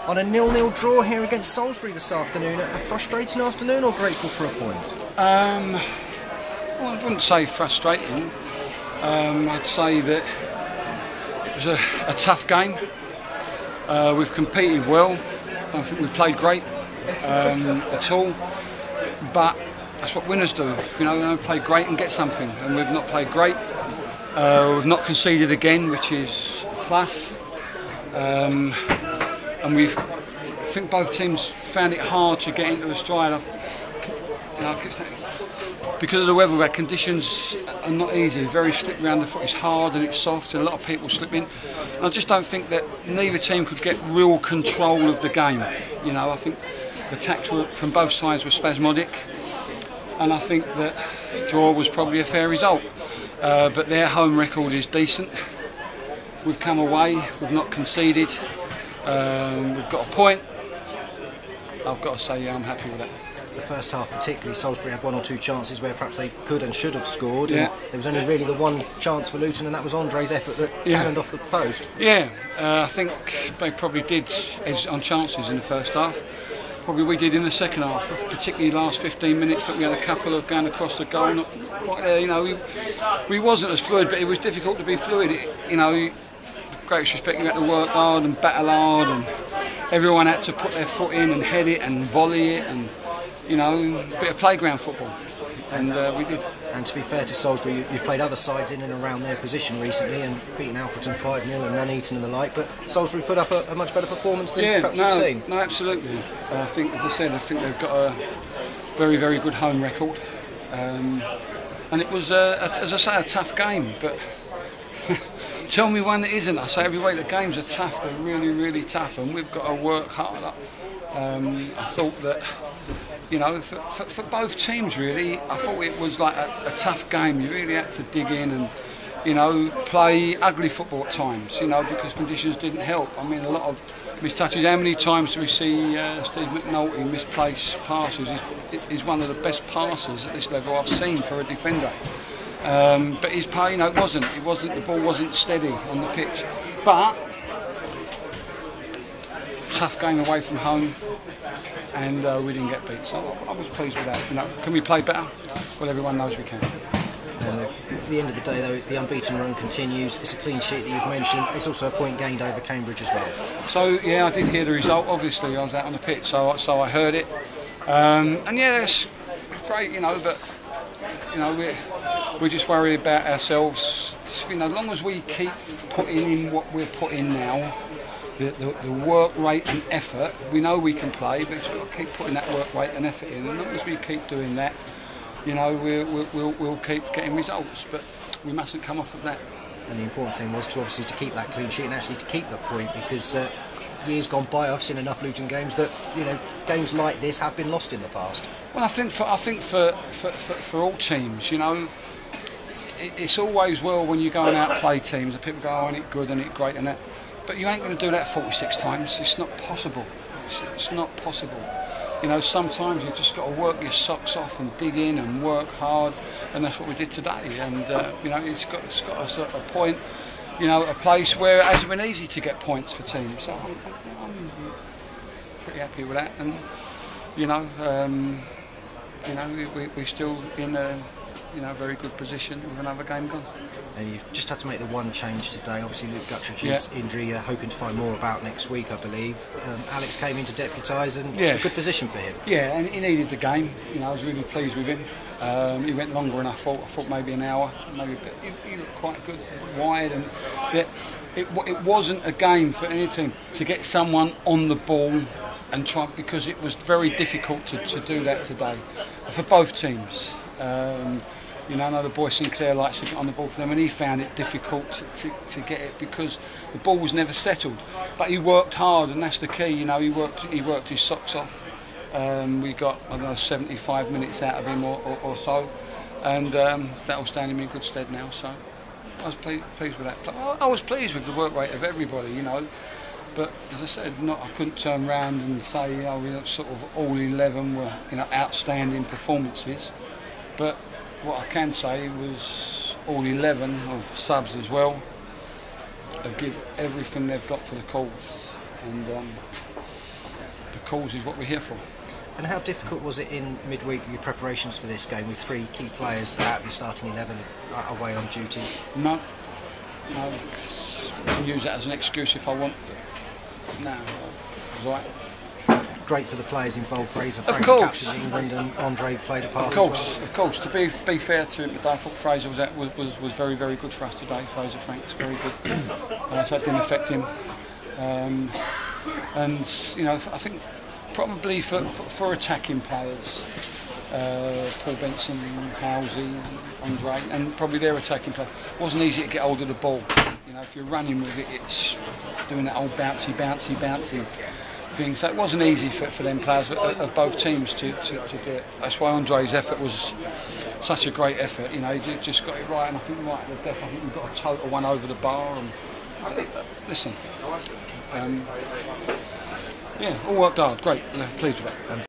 on a 0-0 draw here against Salisbury this afternoon. A frustrating afternoon, or grateful for a point? Well, I wouldn't say frustrating. I'd say that it was a tough game. We've competed well. I don't think we've played great at all, but that's what winners do. You know, they play great and get something, and we've not played great. We've not conceded again, which is a plus. And I think both teams found it hard to get into a stride. I keep saying, because of the weather, where conditions are not easy, very slippery around the foot. It's hard and it's soft, and a lot of people slip in. And I just don't think that neither team could get real control of the game. You know, I think the attacks from both sides were spasmodic, and I think that the draw was probably a fair result. But their home record is decent. We've come away, we've not conceded, we've got a point. I've got to say, I'm happy with that. The first half particularly, Salisbury had one or two chances where perhaps they could and should have scored. Yeah. And there was only really the one chance for Luton, and that was Andre's effort that cannoned off the post. Yeah, I think they probably did edge on chances in the first half. Probably we did in the second half, particularly last 15 minutes, but we had a couple of going across the goal, not quite there. You know, we wasn't as fluid, but it was difficult to be fluid. You know, greatest respect, you had to work hard and battle hard, and everyone had to put their foot in and head it and volley it, and you know, a bit of playground football, and we did. And to be fair to Salisbury, you've played other sides in and around their position recently and beaten Alfreton 5-0 and Nuneaton and the like, but Salisbury put up a much better performance than perhaps you've seen. No, absolutely. I think, as I said, I think they've got a very, very good home record, and it was, as I say, a tough game, but tell me one that isn't. I say every week the games are tough, they're really, really tough, and we've got to work harder. I thought that, you know, for both teams really, I thought it was like a tough game. You really had to dig in and, you know, play ugly football at times, you know, because conditions didn't help. I mean, a lot of missed touches. How many times do we see Steve McNulty misplace passes? He's one of the best passers at this level I've seen for a defender. But his play, you know, it wasn't. The ball wasn't steady on the pitch. But tough game away from home, and we didn't get beat. So I was pleased with that. You know, can we play better? Well, everyone knows we can. At the end of the day, though, the unbeaten run continues. It's a clean sheet that you've mentioned. It's also a point gained over Cambridge as well. So yeah, I did hear the result. Obviously, I was out on the pitch, so I heard it. And yeah, that's great, you know. But you know, we're just worried about ourselves. You know, as long as we keep putting in what we're putting now, the work rate and effort, we know we can play, but we've got to keep putting that work rate and effort in. And as long as we keep doing that, you know, we'll keep getting results, but we mustn't come off of that. And the important thing was to keep that clean sheet and actually to keep the point, because years gone by, I've seen enough Luton games that, you know, games like this have been lost in the past. Well, I think for all teams, you know, it's always well when you go and outplay teams and people go, oh, ain't it good, ain't it great, and that. But you ain't going to do that 46 times. It's not possible. It's not possible. You know, sometimes you've just got to work your socks off and dig in and work hard, and that's what we did today. And you know, it's got us at a point, you know, a place where it hasn't been easy to get points for teams. So I'm pretty happy with that. And you know, we're still in a very good position with another game gone. And you've just had to make the one change today. Obviously, Luke Guttridge's injury, hoping to find more about next week, I believe. Alex came in to deputise, and a good position for him. Yeah, and he needed the game. You know, I was really pleased with him. He went longer than I thought. I thought maybe an hour, maybe a bit. He looked quite good, wide, and it wasn't a game for any team to get someone on the ball and try, because it was very difficult to do that today for both teams. You know, I know the boy Sinclair likes to get on the ball for them, and he found it difficult to get it because the ball was never settled. But he worked hard, and that's the key. You know, he worked his socks off. We got, I don't know, 75 minutes out of him or so, and that will stand him in good stead now. So I was pleased with that. I was pleased with the work rate of everybody, you know. But as I said, I couldn't turn around and say, oh, we sort of all 11 were, you know, outstanding performances. But what I can say was all 11, or subs as well, have given everything they've got for the cause. and the cause is what we're here for. And how difficult was it in midweek, your preparations for this game, with 3 key players out of your starting 11 away on duty? No. I can use that as an excuse if I want, but no, it was right. Great for the players involved. Fraser captain England, and Andre played a part. Of course. To be fair to him, I thought Fraser was very, very good for us today. Fraser Franks, very good. So that didn't affect him. And you know, I think probably for attacking players, Paul Benson, Howsey, Andre, and probably their attacking players, it wasn't easy to get hold of the ball. You know, if you're running with it, it's doing that old bouncy thing. So it wasn't easy for them players of both teams to do it. That's why Andre's effort was such a great effort. You know, he just got it right, and I think right at the death, I think we got a total one over the bar. And listen, yeah, all worked hard. Great, pleased with that.